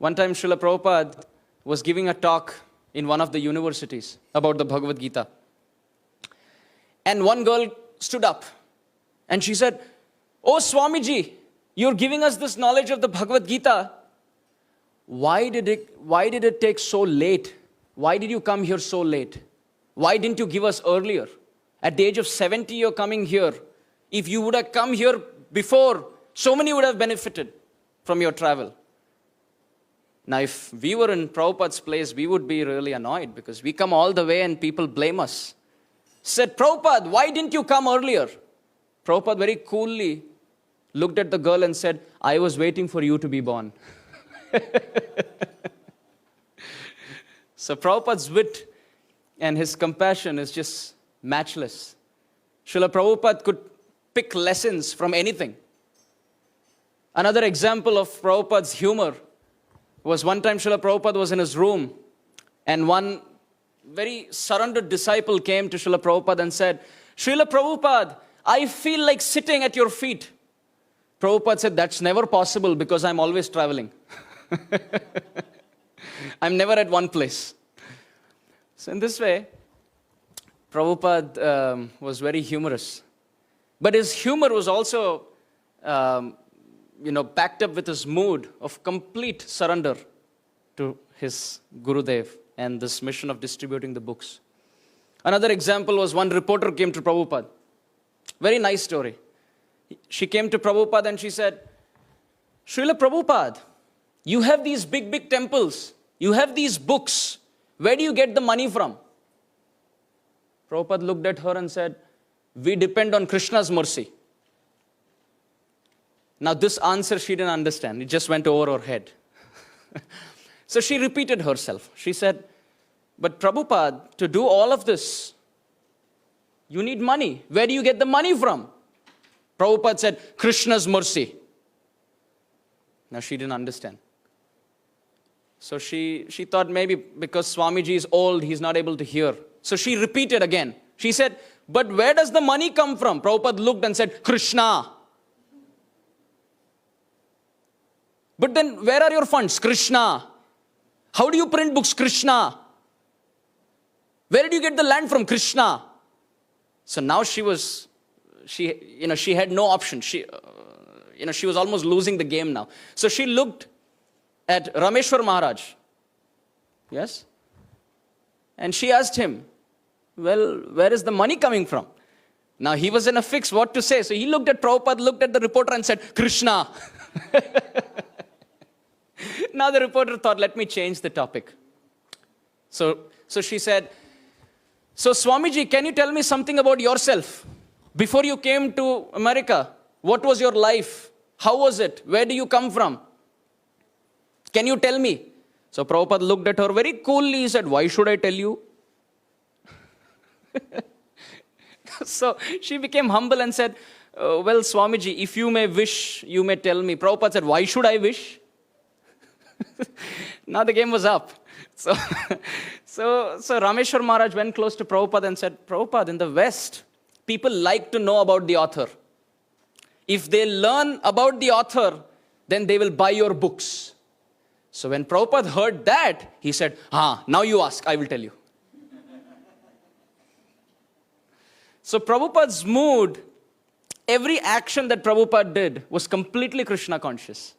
One time Srila Prabhupada was giving a talk in one of the universities about the Bhagavad Gita. And one girl stood up and she said, "Oh Swamiji, you're giving us this knowledge of the Bhagavad Gita. Why did it take so late? Why did you come here so late? Why didn't you give us earlier? At the age of 70, you're coming here. If you would have come here before, so many would have benefited from your travel." Now, if we were in Prabhupada's place, we would be really annoyed because we come all the way and people blame us. Said, "Prabhupada, why didn't you come earlier?" Prabhupada very coolly looked at the girl and said, "I was waiting for you to be born." So Prabhupada's wit and his compassion is just matchless. Srila Prabhupada could pick lessons from anything. Another example of Prabhupada's humor was one time Srila Prabhupada was in his room and one very surrendered disciple came to Srila Prabhupada and said, "Srila Prabhupada, I feel like sitting at your feet." Prabhupada said, "That's never possible because I'm always traveling." I'm never at one place. So in this way, Prabhupada was very humorous. But his humor was also, backed up with his mood of complete surrender to his Gurudev and this mission of distributing the books. Another example was one reporter came to Prabhupada. Very nice story. She came to Prabhupada and she said, "Srila Prabhupada, you have these big, big temples. You have these books. Where do you get the money from?" Prabhupada looked at her and said, "We depend on Krishna's mercy." Now this answer she didn't understand. It just went over her head. So she repeated herself. She said, "But Prabhupada, to do all of this, you need money. Where do you get the money from?" Prabhupada said, "Krishna's mercy." Now she didn't understand. So she thought maybe because Swamiji is old, he's not able to hear. So she repeated again. She said, "But where does the money come from?" Prabhupada looked and said, "Krishna." "But then where are your funds?" "Krishna." "How do you print books?" "Krishna." "Where did you get the land from?" "Krishna." So now she had no option. She was almost losing the game now. So she looked at Rameshwar Maharaj. Yes? And she asked him, "Well, where is the money coming from?" Now he was in a fix what to say. So he looked at Prabhupada, looked at the reporter and said, "Krishna." Now the reporter thought, let me change the topic. So she said, "So Swamiji, can you tell me something about yourself? Before you came to America, what was your life? How was it? Where do you come from? Can you tell me?" So Prabhupada looked at her very coolly. He said, "Why should I tell you?" So she became humble and said, "Well, Swamiji, if you may wish, you may tell me." Prabhupada said, "Why should I wish?" Now the game was up. So Rameshwar Maharaj went close to Prabhupada and said, "Prabhupada, in the West, people like to know about the author. If they learn about the author, then they will buy your books." So when Prabhupada heard that, he said, "Now you ask, I will tell you." So Prabhupada's mood, every action that Prabhupada did was completely Krishna conscious.